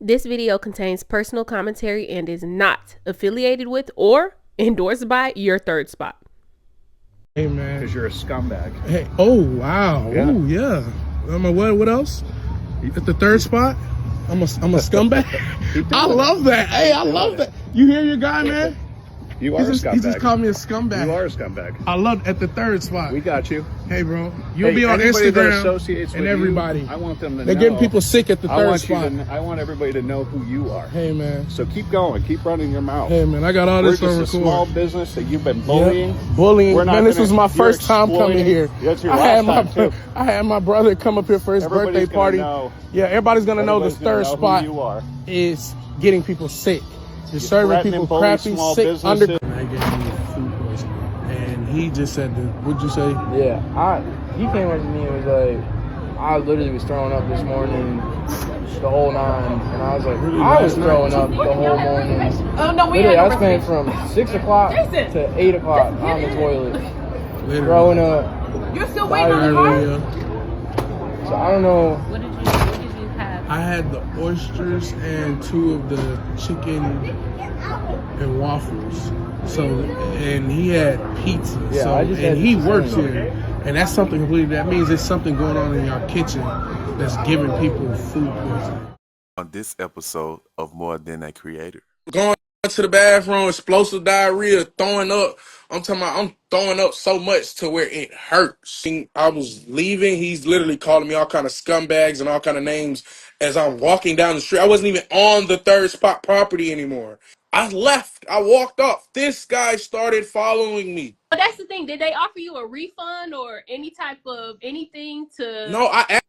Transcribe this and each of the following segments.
This video contains personal commentary and is not affiliated with or endorsed by Your Third Spot. Hey man, because you're a scumbag. Hey, oh wow, Yeah. Ooh, yeah. What else? At the third spot, I'm a scumbag. I love that. Hey, I love that. You hear your guy, man? You are a scumbag. He just called me a scumbag. You are a scumbag. I love at the third spot. We got you. Hey, bro, you'll be on anybody that Instagram associates and with everybody. I want them to They're know. getting people sick at the third spot. I want everybody to know who you are. Hey, man. So keep going. Keep running your mouth. Hey, man, I got all We're this on just record. a small business that you've been bullying. Yep. Bullying. We're not Man, this gonna, was my first time coming here. That's your last time too. I had my brother come up here for his birthday party. Yeah, everybody's gonna know the third spot is getting people sick. You're serving people crappy, sick, under. I gave me food poisoning, and he just said, "What'd you say?" Yeah, he came up to me and was like, I literally was throwing up this morning, the whole nine, and I was like, I was throwing up the whole morning. Oh no, we literally, I spent from 6 o'clock to 8 o'clock on the toilet, throwing up. You're still waiting on the car? So I don't know. What did you have? I had the oysters and 2 of the chicken and waffles. So, and he had pizza. Yeah, so, I just and had he pizza. works here, and that's something completely. That means there's something going on in your kitchen that's giving people food poisoning. On this episode of More Than a Creator. Going to the bathroom, explosive diarrhea, throwing up. I'm throwing up so much to where it hurts. I was leaving. He's literally calling me all kind of scumbags and all kind of names as I'm walking down the street. I wasn't even on the third spot property anymore. I left. I walked off. This guy started following me. But that's the thing. Did they offer you a refund or any type of anything to? No, I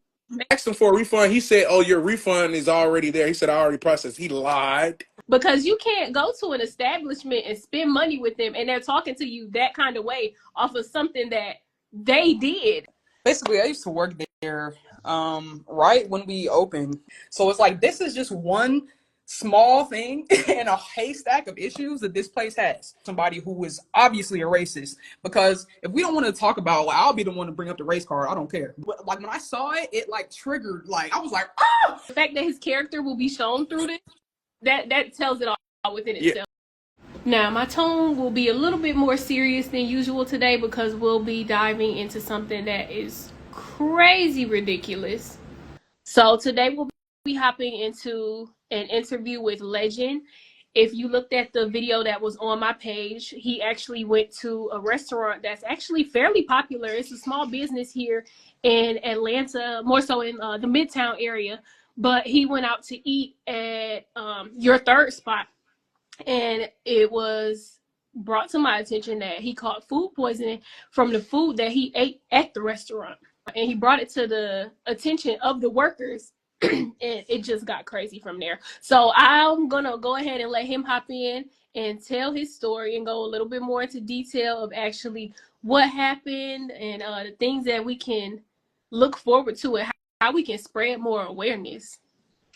asked him for a refund. He said, "Oh, your refund is already there." He said, "I already processed." He lied. Because you can't go to an establishment and spend money with them and they're talking to you that kind of way off of something that they did. Basically, I used to work there right when we opened. So it's like this is just one small thing in a haystack of issues that this place has. Somebody who is obviously a racist. Because if we don't want to talk about, like, I'll be the one to bring up the race card. I don't care. But, like, when I saw it, it like triggered. Like, I was like, ah! The fact that his character will be shown through this, that tells it all within itself. Now, my tone will be a little bit more serious than usual today because we'll be diving into something that is crazy ridiculous. So today we'll be hopping into an interview with Legend. If you looked at the video that was on my page, he actually went to a restaurant that's actually fairly popular. It's a small business here in Atlanta, more so in the Midtown area. But he went out to eat at Your Third Spot. And it was brought to my attention that he caught food poisoning from the food that he ate at the restaurant. And he brought it to the attention of the workers. And it just got crazy from there. So I'm going to go ahead and let him hop in and tell his story and go a little bit more into detail of actually what happened and the things that we can look forward to and how we can spread more awareness.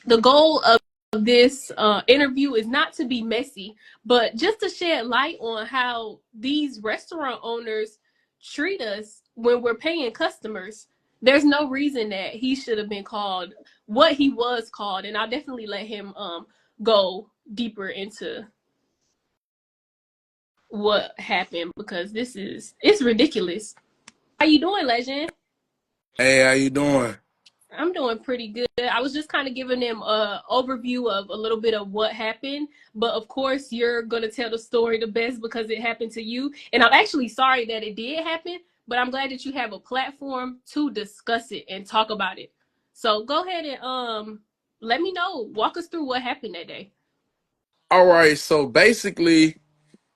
The goal of this interview is not to be messy, but just to shed light on how these restaurant owners treat us when we're paying customers. There's no reason that he should have been called what he was called, and I'll definitely let him go deeper into what happened because it's ridiculous. How you doing, Legend? Hey, how you doing? I'm doing pretty good. I was just kind of giving them an overview of a little bit of what happened. But of course, you're going to tell the story the best because it happened to you. And I'm actually sorry that it did happen, but I'm glad that you have a platform to discuss it and talk about it. So go ahead and let me know. Walk us through what happened that day. All right, so basically,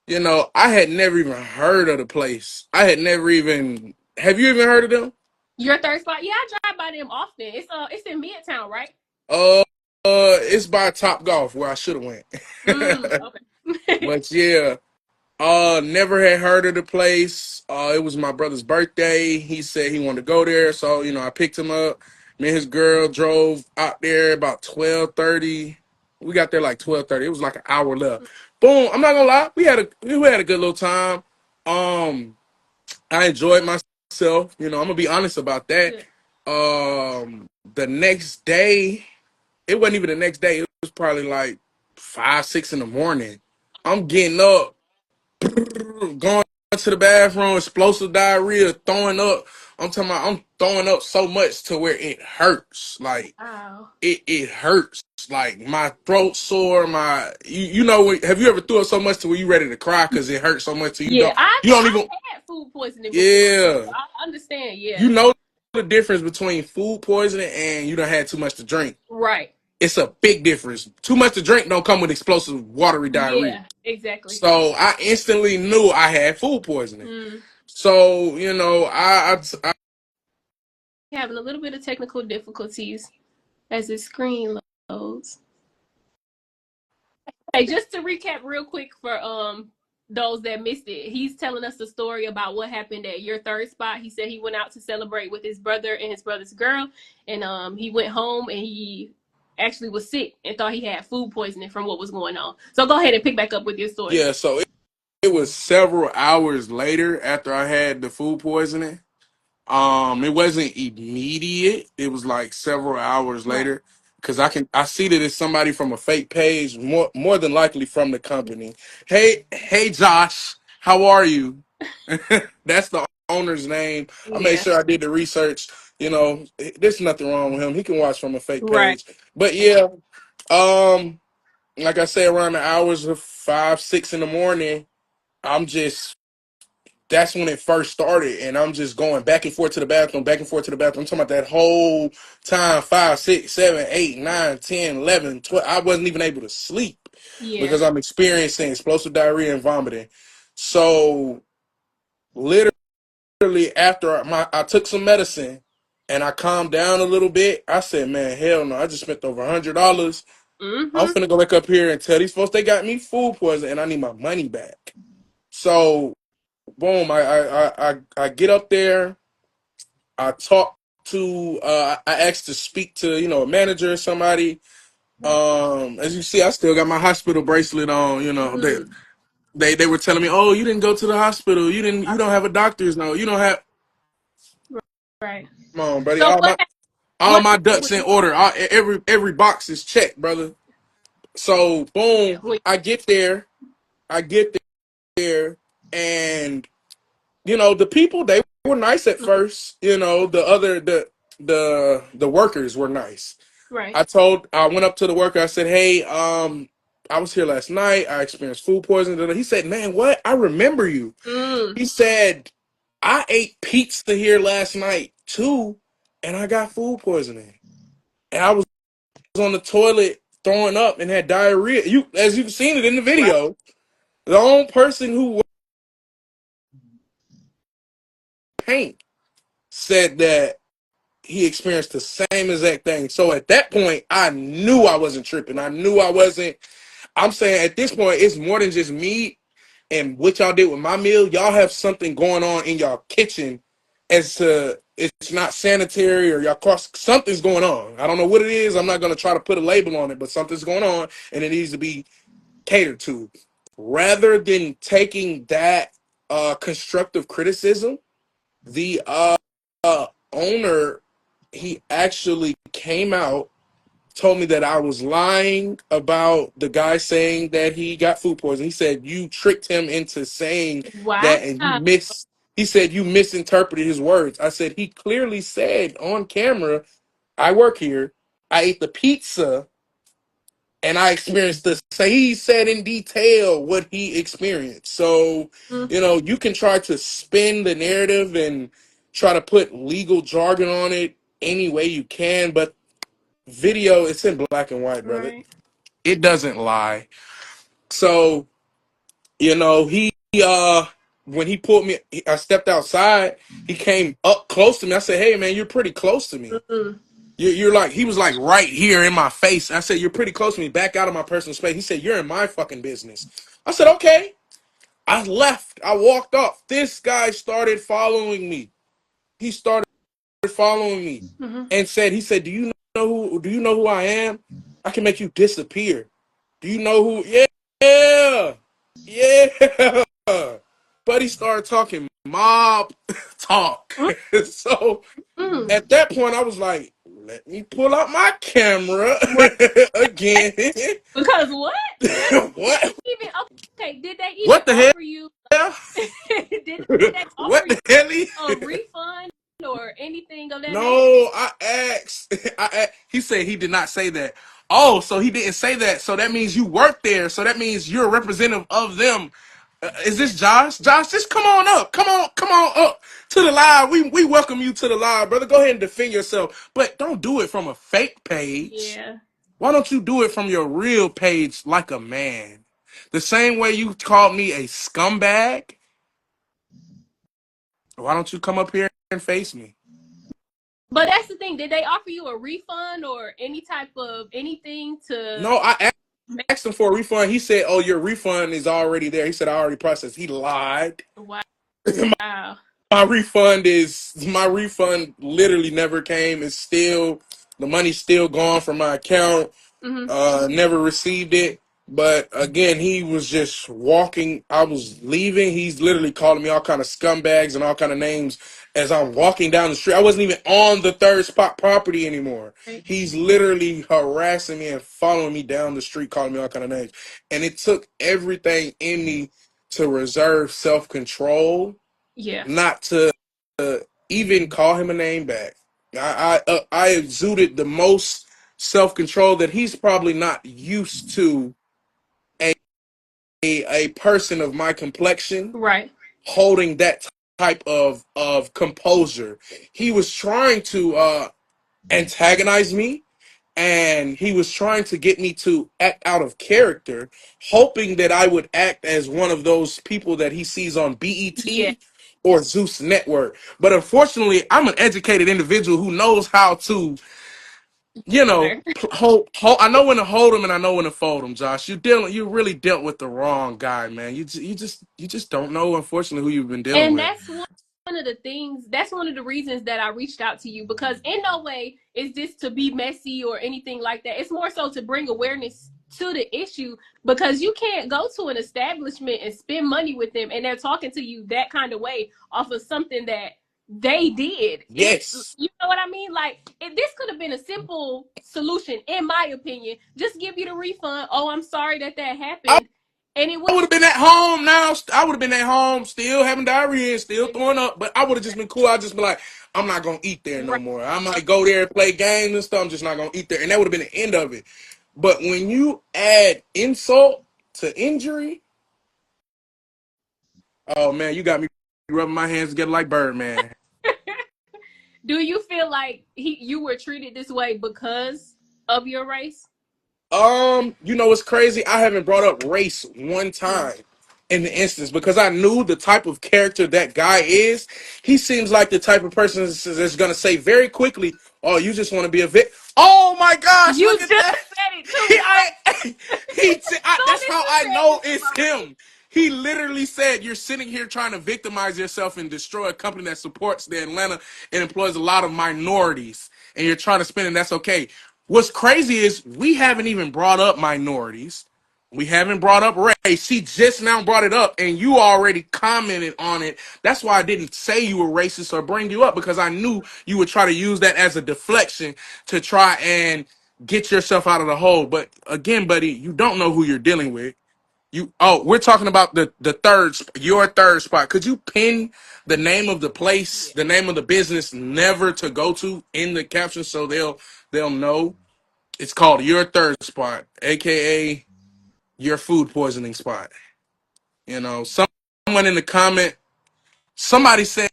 I had never even heard of the place. Have you even heard of them? Your Third Spot? Yeah, I drive by them often. It's in Midtown, right? It's by Top Golf where I should have went. Okay. But yeah, never had heard of the place. It was my brother's birthday. He said he wanted to go there, so I picked him up. Me and his girl drove out there about 12:30. We got there like 12:30. It was like an hour left. Boom! I'm not gonna lie, we had a good little time. I enjoyed myself. I'm gonna be honest about that. Good. The next day, it wasn't even the next day. It was probably like 5, 6 in the morning. I'm getting up, going to the bathroom, explosive diarrhea, throwing up. I'm talking about I'm throwing up so much to where it hurts. Like Wow. it hurts. Like my throat sore. You know have you ever threw up so much to where you ready to cry because it hurts so much till Yeah, you don't even I had food poisoning before, so yeah. I understand. You Yeah. know the difference between food poisoning and you done had too much to drink. Right. It's a big difference. Too much to drink don't come with explosive watery diarrhea. Yeah. Exactly. So I instantly knew I had food poisoning. Mm. So you know, I Having a little bit of technical difficulties as the screen loads. Hey, just to recap real quick for those that missed it, he's telling us the story about what happened at your third spot. He said he went out to celebrate with his brother and his brother's girl, and he went home and he actually was sick and thought he had food poisoning from what was going on. So go ahead and pick back up with your story. yeah. So it was several hours later after I had the food poisoning. It wasn't immediate. It was like several hours Right. later because I see that it's somebody from a fake page, more than likely from the company. Hey, Josh, how are you? That's the owner's name. I made Yeah. sure I did the research. You know, there's nothing wrong with him. He can watch from a fake Right. page. But yeah, um, like I said, around the hours of 5, 6 in the morning, I'm just that's when it first started, and I'm just going back and forth to the bathroom, back and forth to the bathroom. I'm talking about that whole time, 5, 6, 7, 8, 9, 10, 11, 12. I wasn't even able to sleep Yeah. because I'm experiencing explosive diarrhea and vomiting. So literally after I took some medicine and I calmed down a little bit, I said, man, hell no, I just spent over $100. I'm Mm-hmm. finna go back up here and tell these folks they got me food poisoning and I need my money back. So boom, I get up there. I talk to I asked to speak to a manager or somebody. As you see, I still got my hospital bracelet on. You know Mm. they were telling me, oh, you didn't go to the hospital. You don't have a doctor's note. You don't have. Right. Come on, buddy. So All what my happened ducks with in you? order. Every box is checked, brother. So Yeah. boom, I get there. I get there, and the people, they were nice at first. The workers were nice. Right. I went up to the worker. I said, hey, I was here last night. I experienced food poisoning. He said, man, what? I remember you. Mm. He said, I ate pizza here last night too, and I got food poisoning. And I was on the toilet throwing up and had diarrhea. As you've seen it in the Right. video, the only person who was paint said that he experienced the same exact thing. So at that point, I knew I wasn't tripping. I knew I wasn't. I'm saying at this point, it's more than just me and what y'all did with my meal. Y'all have something going on in y'all kitchen as to it's not sanitary or y'all cross something's going on. I don't know what it is. I'm not going to try to put a label on it, but something's going on and it needs to be catered to. Rather than taking that constructive criticism, the owner, he actually came out, told me that I was lying about the guy saying that he got food poisoning. He said you tricked him into saying Wow. that, and he said you misinterpreted his words. I said he clearly said on camera, I work here, I ate the pizza, and I experienced this. So he said in detail what he experienced. So, Mm. you can try to spin the narrative and try to put legal jargon on it any way you can, but video, it's in black and white, brother. Right. It doesn't lie. So, he when he pulled me, I stepped outside, he came up close to me. I said, hey man, you're pretty close to me. Mm. You're like, he was like right here in my face. I said, you're pretty close to me. Back out of my personal space. He said, you're in my fucking business. I said, okay. I left. I walked off. This guy started following me. He started following me Mm-hmm. and he said, do you know who I am? I can make you disappear. Do you know who? Yeah. Yeah. But he started talking mob talk. So Mm. at that point, I was like, Let me pull out my camera Right. again. Because what? What? Even okay, did they even What the offer you hell? did they offer What you the hell? a refund or anything of that nature? No, I asked. He said he did not say that. Oh, so he didn't say that. So that means you work there. So that means you're a representative of them. Is this Josh? Josh, just come on up. Come on up to the live. We welcome you to the live, brother. Go ahead and defend yourself, but don't do it from a fake page. Yeah. Why don't you do it from your real page like a man? The same way you called me a scumbag. Why don't you come up here and face me? But that's the thing. Did they offer you a refund or any type of anything to No, I make? asked him for a refund. He said, "Oh, your refund is already there." He said, "I already processed." He lied. Wow. My refund literally never came. It's still the money's still gone from my account. Hmm. Never received it. But again, he was just walking. I was leaving. He's literally calling me all kind of scumbags and all kind of names as I'm walking down the street. I wasn't even on the third spot property anymore. He's literally harassing me and following me down the street, calling me all kind of names. And it took everything in me to reserve self-control, Yeah. not to even call him a name back. I exuded the most self-control that he's probably not used to a person of my complexion Right. holding that type of composure. He was trying to antagonize me, and he was trying to get me to act out of character, hoping that I would act as one of those people that he sees on Yeah. BET or Zeus Network. But unfortunately, I'm an educated individual who knows how to, Better. I know when to hold him and I know when to fold him. Josh, you really dealt with the wrong guy, man. You just don't know, unfortunately, who you've been dealing And with. that's one of the things, that's one of the reasons that I reached out to you, because in no way is this to be messy or anything like that. It's more so to bring awareness to the issue, because you can't go to an establishment and spend money with them and they're talking to you that kind of way off of something that they did. Yes. You know what I mean? Like, this could have been a simple solution, in my opinion. Just give you the refund. Oh, I'm sorry that I happened. And it I would would have been at home now. I would have been at home, still having diarrhea, and still throwing up. But I would have just been cool. I'd just be like, I'm not gonna eat there no right, more. I might go there and play games and stuff. I'm just not gonna eat there, and that would have been the end of it. But when you add insult to injury, oh man, you got me rubbing my hands together like Birdman. do you feel like you were treated this way because of your race? You know what's crazy? I haven't brought up race one Mm. time in the instance because I knew the type of character that guy is. He seems like the type of person that's going to say very quickly, "Oh, you just want to be a victim." Oh my gosh, You look just at that! said it too, bro. Soon That's as how you I said know this is it's my race. him. He literally said, "You're sitting here trying to victimize yourself and destroy a company that supports the Atlanta and employs a lot of minorities, and you're trying to spin, and that's okay." What's crazy is we haven't even brought up minorities. We haven't brought up race. He just now brought it up, and you already commented on it. That's why I didn't say you were racist or bring you up, because I knew you would try to use that as a deflection to try and get yourself out of the hole. But again, buddy, you don't know who you're dealing with. We're talking about your third spot. Could you pin the name of the place, Yeah. the name of the business never to go to in the caption so they'll know? It's called Your Third Spot, aka your food poisoning spot. Someone in the comment, somebody said,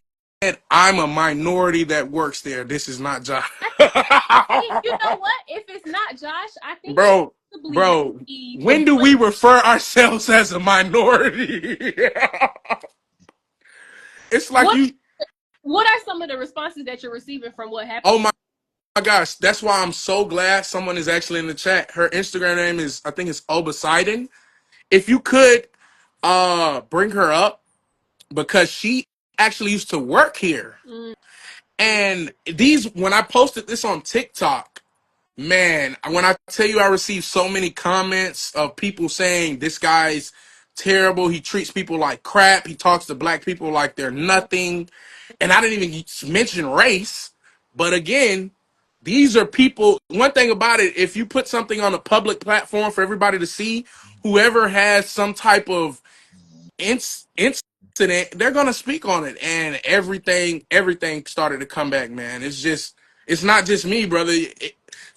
"I'm a minority that works there." This is not Josh. I think, you know what? If it's not Josh, I think it bro, possibly may bro, be the when do boy. we refer ourselves as a minority? It's like What you, What are some of the responses that you're receiving from what happened? oh my gosh, that's why I'm so glad someone is actually in the chat. Her Instagram name is, I think it's Obasidon. If you could bring her up, because she actually used to work here. Mm. And when I posted this on TikTok, man, when I tell you I received so many comments of people saying this guy's terrible, he treats people like crap, he talks to black people like they're nothing. And I didn't even mention race. But again, these are people. One thing about it, if you put something on a public platform for everybody to see, whoever has some type of incident, they're gonna speak on it, and everything started to come back, man. It's not just me, brother.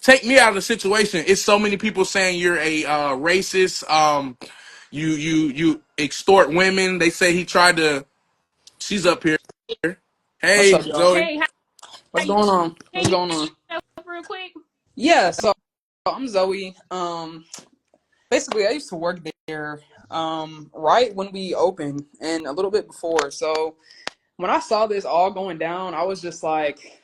Take me out of the situation. It's so many people saying you're a racist. You extort women. They say he tried to. She's up here. What's Hey, up, y'all? Zoe. Hey, What's going on? can What's you going on? real quick? Yeah, so I'm Zoe. Basically, I used to work there right when we opened and a little bit before. So when I saw this all going down, I was just like,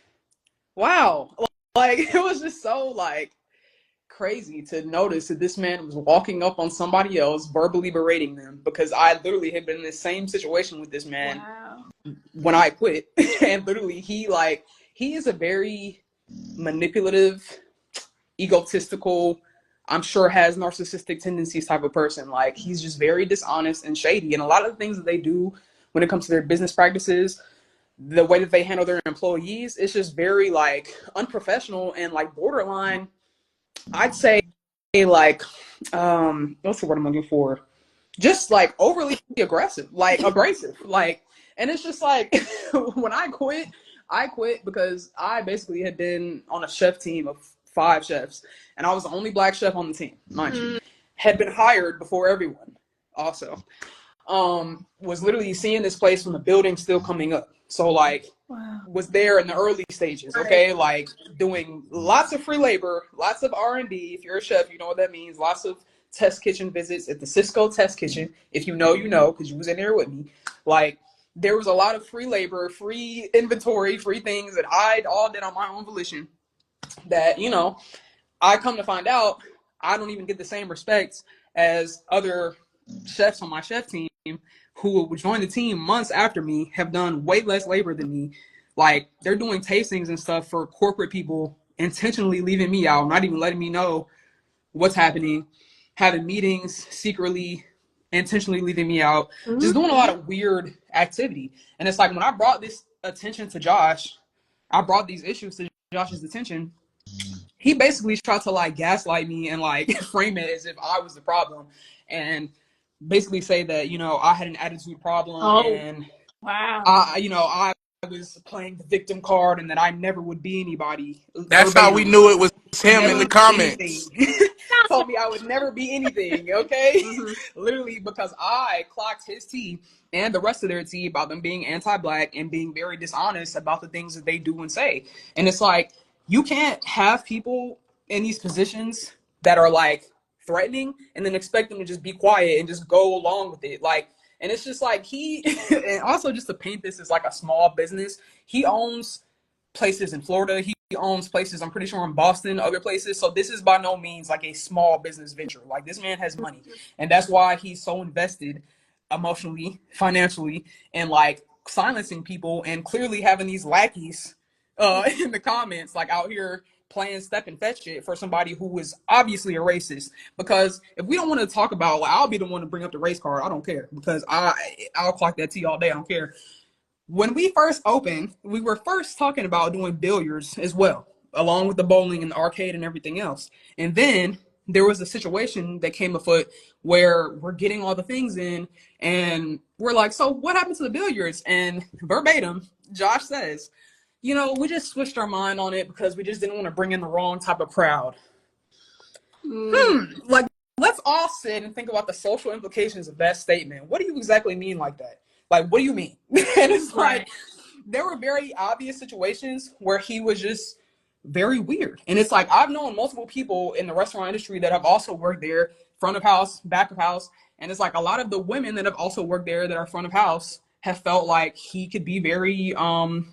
wow. Like, it was just so, like, crazy to notice that this man was walking up on somebody else, verbally berating them, because I literally had been in the same situation with this man Wow. when I quit. And literally, he is a very manipulative, egotistical, I'm sure has narcissistic tendencies type of person. Like, he's just very dishonest and shady. And a lot of the things that they do when it comes to their business practices, the way that they handle their employees, it's just very, like, unprofessional and, like, borderline, I'd say, like, what's the word I'm looking for? Just, like, overly aggressive, like, abrasive. Like, and it's just like, when I quit because I basically had been on a chef team of 5 chefs, and I was the only black chef on the team, mind you. Had been hired before everyone, also. Was literally seeing this place from the building still coming up. So, like, Wow. was there in the early stages, okay? Like, doing lots of free labor, lots of R&D. If you're a chef, you know what that means. Lots of test kitchen visits at the Cisco test kitchen. If you know, you know, because you was in there with me. Like, there was a lot of free labor, free inventory, free things that I all did on my own volition that, you know, I come to find out I don't even get the same respect as other chefs on my chef team who would join the team months after me, have done way less labor than me. Like, they're doing tastings and stuff for corporate people, intentionally leaving me out, not even letting me know what's happening, having meetings secretly, intentionally leaving me out, just doing a lot of weird activity. And it's like, when I brought this attention to Josh, I brought these issues to Josh's attention, he basically tried to, like, gaslight me and, like, frame it as if I was the problem, and basically say that, you know, I had an attitude problem, and Wow. I was playing the victim card, and that I never would be anybody. That's how we Verbatim, knew it was him in never the be anything. comments. Told me I would never be anything, okay? Literally, because I clocked his tea and the rest of their tea about them being anti-black and being very dishonest about the things that they do and say. And it's like, you can't have people in these positions that are, like, threatening and then expect them to just be quiet and just go along with it. Like, and it's just like, and also, just to paint this as like a small business, he owns places in Florida. He owns places, I'm pretty sure, in Boston, other places. So this is by no means like a small business venture. Like, this man has money, and that's why he's so invested emotionally, financially, and, like, silencing people and clearly having these lackeys in the comments, like, out here playing step and fetch it for somebody who is obviously a racist. Because if we don't want to talk about, like, I'll be the one to bring up the race card. I don't care, because I'll clock that tea all day. I don't care. When we first opened, we were first talking about doing billiards as well, along with the bowling and the arcade and everything else. And then there was a situation that came afoot where we're getting all the things in, and we're like, so what happened to the billiards? And verbatim, Josh says, you know, we just switched our mind on it because we just didn't want to bring in the wrong type of crowd. Like, let's all sit and think about the social implications of that statement. What do you exactly mean like that? Like, what do you mean? And it's like, there were very obvious situations where he was just very weird. And it's like, I've known multiple people in the restaurant industry that have also worked there, front of house, back of house. And it's like, a lot of the women that have also worked there that are front of house have felt like he could be very, come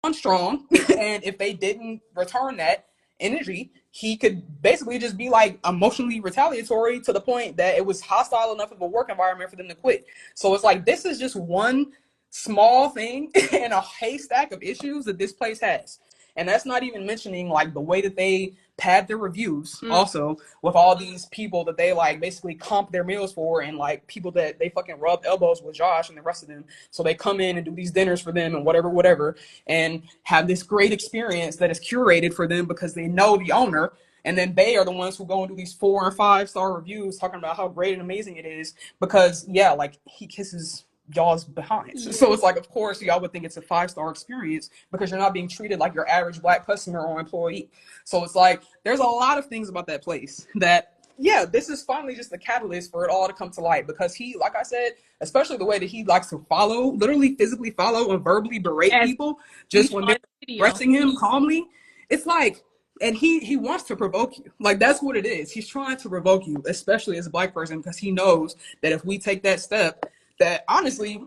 on strong. And if they didn't return that energy, he could basically just be, like, emotionally retaliatory to the point that it was hostile enough of a work environment for them to quit. So it's like, this is just one small thing in a haystack of issues that this place has. And that's not even mentioning like the way that they pad their reviews also with all these people that they like basically comp their meals for, and like people that they fucking rub elbows with Josh and the rest of them. So they come in and do these dinners for them and whatever, and have this great experience that is curated for them because they know the owner. And then they are the ones who go and do these 4 or 5 star reviews talking about how great and amazing it is because, yeah, like he kisses y'all's behinds. So it's like, of course, y'all would think it's a 5-star experience because you're not being treated like your average black customer or employee. So it's like, there's a lot of things about that place that, yeah, this is finally just the catalyst for it all to come to light because he, like I said, especially the way that he likes to follow, literally physically follow and verbally berate people just when they're addressing him calmly. It's like, and he wants to provoke you. Like, that's what it is. He's trying to provoke you, especially as a black person, because he knows that if we take that step, that honestly,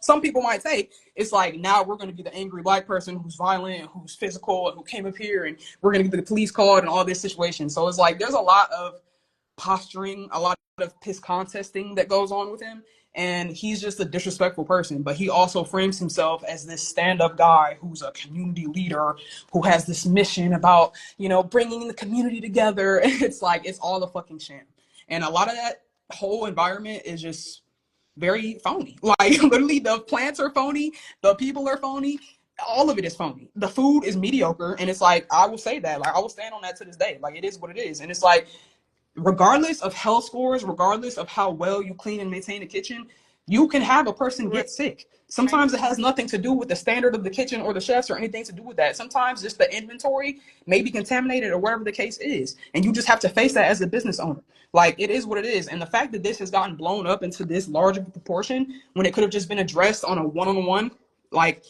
some people might take, it's like, now we're going to be the angry black person who's violent, who's physical, and who came up here, and we're going to get the police called and all this situation. So it's like, there's a lot of posturing, a lot of piss contesting that goes on with him. And he's just a disrespectful person, but he also frames himself as this stand-up guy who's a community leader, who has this mission about, bringing the community together. It's like, it's all a fucking sham. And a lot of that whole environment is just very phony. Like, literally, the plants are phony, the people are phony, all of it is phony. The food is mediocre, and it's like, I will say that. Like, I will stand on that to this day. Like, it is what it is. And it's like, regardless of health scores, regardless of how well you clean and maintain the kitchen, you can have a person get sick. Sometimes it has nothing to do with the standard of the kitchen or the chefs or anything to do with that. Sometimes just the inventory may be contaminated or whatever the case is. And you just have to face that as a business owner. Like, it is what it is. And the fact that this has gotten blown up into this large of a proportion when it could have just been addressed on a one-on-one, like,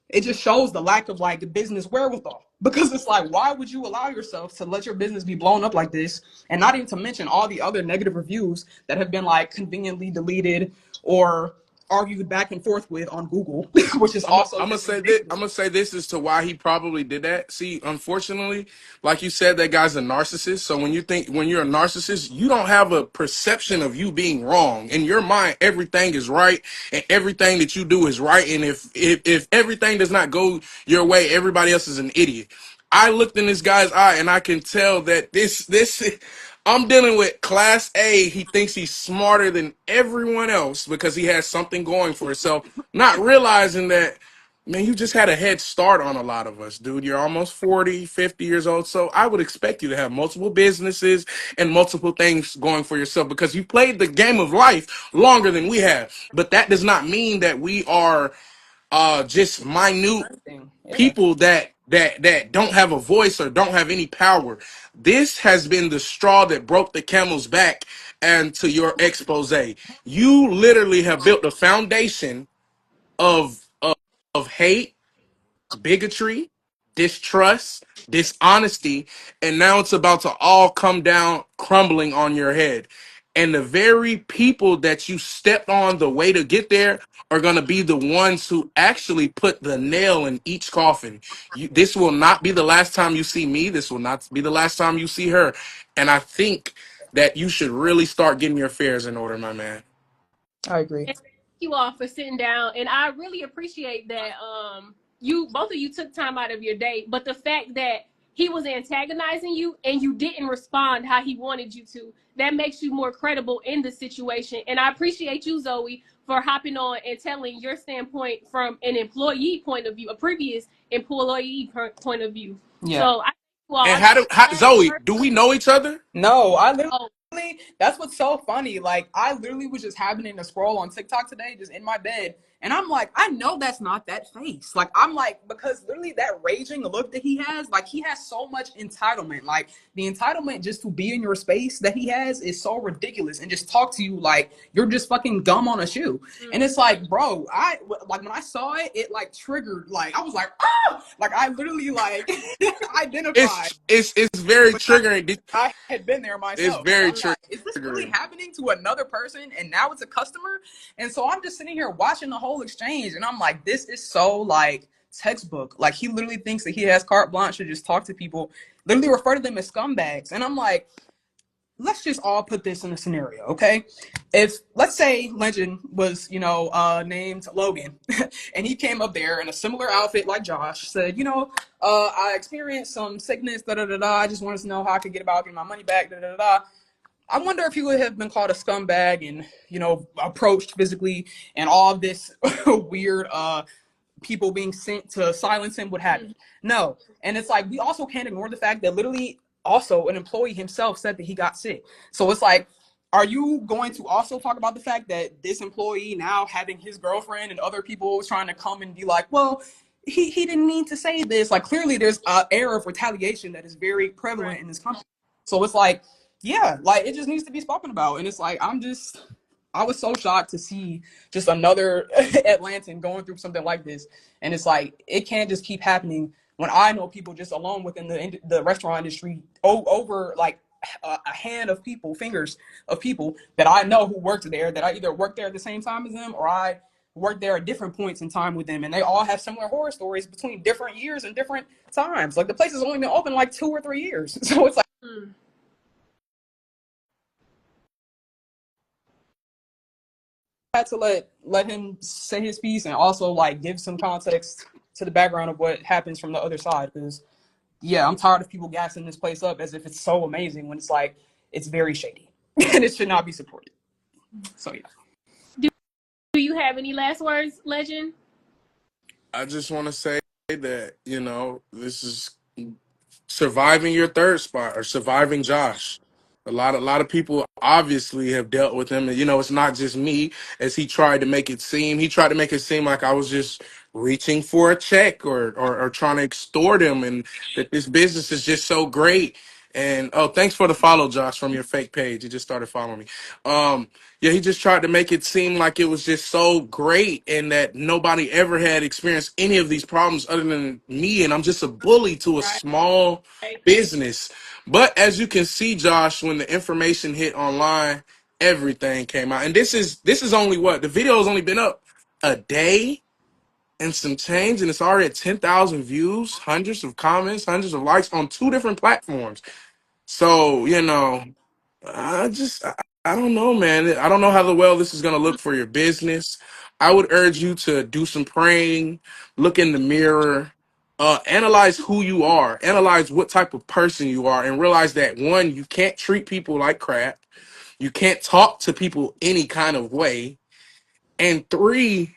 it just shows the lack of like business wherewithal, because it's like, why would you allow yourself to let your business be blown up like this? And not even to mention all the other negative reviews that have been like conveniently deleted or argued back and forth with on Google, which is also I'm gonna say this. I'm gonna say this as to why he probably did that. See, unfortunately, like you said, that guy's a narcissist. So when you're a narcissist, you don't have a perception of you being wrong. In your mind, everything is right, and everything that you do is right. And if everything does not go your way, everybody else is an idiot. I looked in this guy's eye, and I can tell that this. I'm dealing with class A. He thinks he's smarter than everyone else because he has something going for himself, not realizing that, man, you just had a head start on a lot of us, dude. You're almost 40, 50 years old. So I would expect you to have multiple businesses and multiple things going for yourself because you played the game of life longer than we have. But that does not mean that we are just minute people that don't have a voice or don't have any power. This has been the straw that broke the camel's back. And to your expose, you literally have built a foundation of hate, bigotry, distrust, dishonesty, and now it's about to all come down crumbling on your head. And the very people that you stepped on the way to get there are going to be the ones who actually put the nail in each coffin. This will not be the last time you see me. This will not be the last time you see her. And I think that you should really start getting your affairs in order, my man. I agree. Thank you all for sitting down, and I really appreciate that you both of you took time out of your day, but the fact that he was antagonizing you and you didn't respond how he wanted you to, that makes you more credible in the situation. And I appreciate you, Zoe, for hopping on and telling your standpoint from an employee point of view, a previous employee point of view. Yeah. So And Zoe, do we know each other? No, I literally, that's what's so funny. Like, I literally was just happening to scroll on TikTok today, just in my bed. And I'm like, I know that's not that face. Like, I'm like, because literally that raging look that he has, like, he has so much entitlement. Like, the entitlement just to be in your space that he has is so ridiculous, and just talk to you like you're just fucking gum on a shoe. And it's like, bro, when I saw it, it like triggered, like, I was like, ah! Like, I literally like identified. It's very triggering. I had been there myself. It's very triggering. Like, is this really happening to another person, and now it's a customer? And so I'm just sitting here watching the whole exchange, and I'm like, this is so like textbook. Like, he literally thinks that he has carte blanche to just talk to people, literally refer to them as scumbags. And I'm like, let's just all put this in a scenario, okay? If let's say Legend was, named Logan, and he came up there in a similar outfit like Josh, said, I experienced some sickness, da da da da. I just wanted to know how I could get about getting my money back, da da da da. I wonder if he would have been called a scumbag and, approached physically and all of this weird people being sent to silence him would happen. No. And it's like, we also can't ignore the fact that literally also an employee himself said that he got sick. So it's like, are you going to also talk about the fact that this employee now having his girlfriend and other people trying to come and be like, well, he didn't need to say this. Like, clearly there's an air of retaliation that is very prevalent in this company. So it's like, yeah, like it just needs to be spoken about. And it's like, I was so shocked to see just another Atlantan going through something like this. And it's like, it can't just keep happening when I know people just alone within the restaurant industry over like a hand of people, fingers of people that I know who worked there, that I either worked there at the same time as them or I worked there at different points in time with them. And they all have similar horror stories between different years and different times. Like the place has only been open like 2 or 3 years. So it's like, had to let him say his piece and also like give some context to the background of what happens from the other side, because yeah, I'm tired of people gassing this place up as if it's so amazing when it's like it's very shady and it should not be supported. So yeah. Do you have any last words, Legend? I just want to say that, this is surviving your third spot or surviving Josh. A lot of people obviously have dealt with him, and it's not just me. As he tried to make it seem, like I was just reaching for a check or trying to extort him, and that this business is just so great. And oh, thanks for the follow, Josh, from your fake page. You just started following me. Yeah, he just tried to make it seem like it was just so great and that nobody ever had experienced any of these problems other than me. And I'm just a bully to a small business. But as you can see, Josh, when the information hit online, everything came out. And this is only what the video has only been up a day and some change, and it's already at 10,000 views, hundreds of comments, hundreds of likes on 2 different platforms. So, I don't know, man. I don't know how well this is going to look for your business. I would urge you to do some praying, look in the mirror, analyze who you are, analyze what type of person you are, and realize that 1, you can't treat people like crap. You can't talk to people any kind of way. And 3,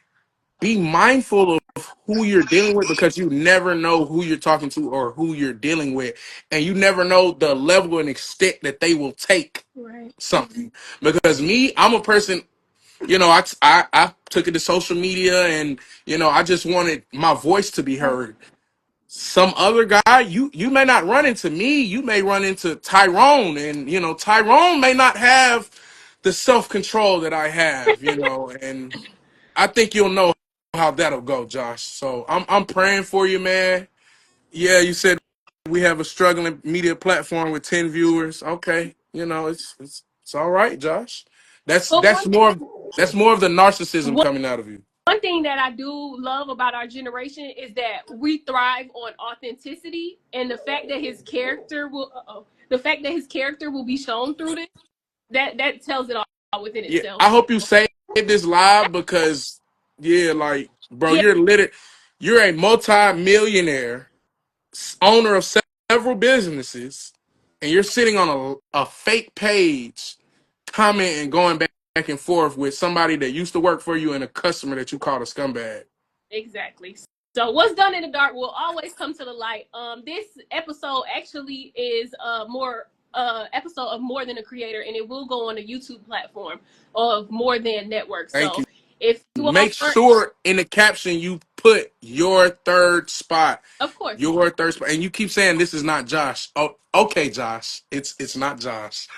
be mindful of who you're dealing with, because you never know who you're talking to or who you're dealing with. And you never know the level and extent that they will take something. Because me, I'm a person, I took it to social media and, I just wanted my voice to be heard. Some other guy, you may not run into me, you may run into Tyrone, and, Tyrone may not have the self-control that I have, and I think you'll know how that'll go, Josh. So I'm praying for you, man. Yeah, you said we have a struggling media platform with 10 viewers. Okay, it's all right, Josh. That's But that's more of that's more of the narcissism coming out of you. one thing that I do love about our generation is that we thrive on authenticity, and the fact that his character will be shown through this, that tells it all within Yeah, itself. I hope you save this live because like, bro, Yeah. you're a multi-millionaire, owner of several businesses, and you're sitting on a fake page, commenting and going back and forth with somebody that used to work for you and a customer that you called a scumbag. Exactly. So what's done in the dark will always come to the light. This episode actually is more episode of More Than a Creator, and it will go on the YouTube platform of More Than Network. Thank So you. if you Make sure in the caption you put your third spot. Of course. Your third spot. And you keep saying this is not Josh. Oh, okay, Josh. It's not Josh.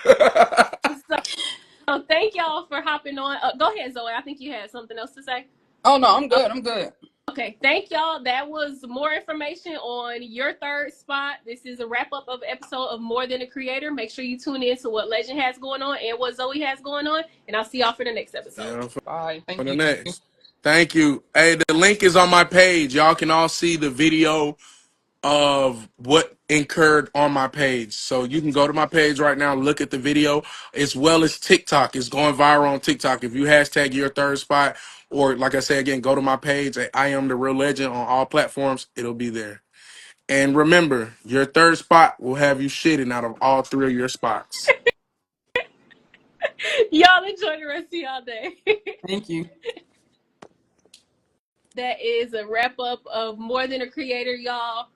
So thank y'all for hopping on. Go ahead, Zoe. I think you had something else to say. Oh no, I'm good. I'm good. Okay, thank y'all. That was more information on your third spot. This is a wrap up of episode of More Than a Creator. Make sure you tune in to what Legend has going on and what Zoe has going on. And I'll see y'all for the next episode. Bye. Thank For the you. next. Thank you. Hey, the link is on my page. Y'all can all see the video of what incurred on my page. So you can go to my page right now, look at the video, as well as TikTok. It's going viral on TikTok. If you hashtag your third spot, or like I say again, go to my page at I Am the Real Legend on all platforms, it'll be there. And remember, your third spot will have you shitting out of all three of your spots. Y'all enjoy the rest of y'all day. Thank you. That is a wrap up of More Than a Creator, y'all.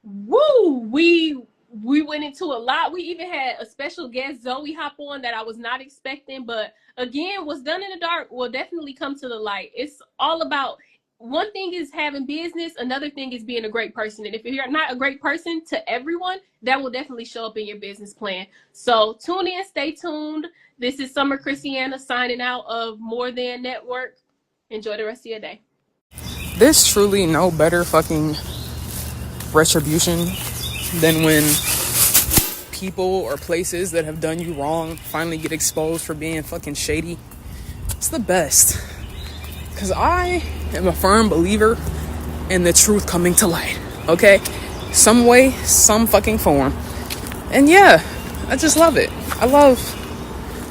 Woo! We went into a lot. We even had a special guest, Zoe, hop on that I was not expecting. But again, what's done in the dark will definitely come to the light. It's all about, one thing is having business, another thing is being a great person. And if you're not a great person to everyone, that will definitely show up in your business plan. So tune in, stay tuned. This is Summer Christiana signing out of More Than Network. Enjoy the rest of your day. There's truly no better fucking retribution than when people or places that have done you wrong finally get exposed for being fucking shady. It's the best. Because I am a firm believer in the truth coming to light. Okay? Some way, some fucking form. And yeah, I just love it. I love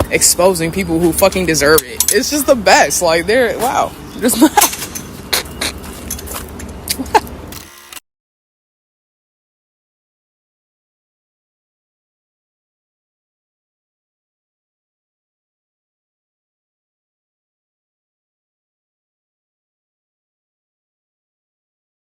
exposing people who fucking deserve it. It's just the best. Like, wow. There's not